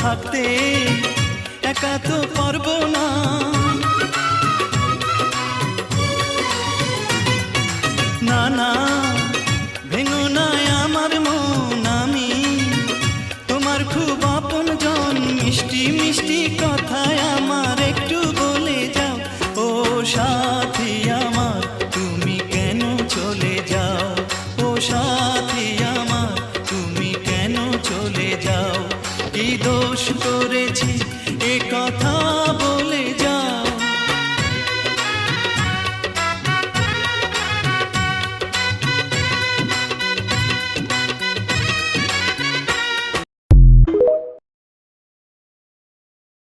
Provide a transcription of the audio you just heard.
থাকতে একা তো পারবো না। না না ভেঙো না আমার মন, আমি তোমার খুব আপনজন। মিষ্টি মিষ্টি কথায় আমার একটু বলে যাও, ও সাথী আমার তুমি কেন চলে যাও, ও সাথী আমার তুমি কেন চলে যাও। কি দোষ করেছি এ কথা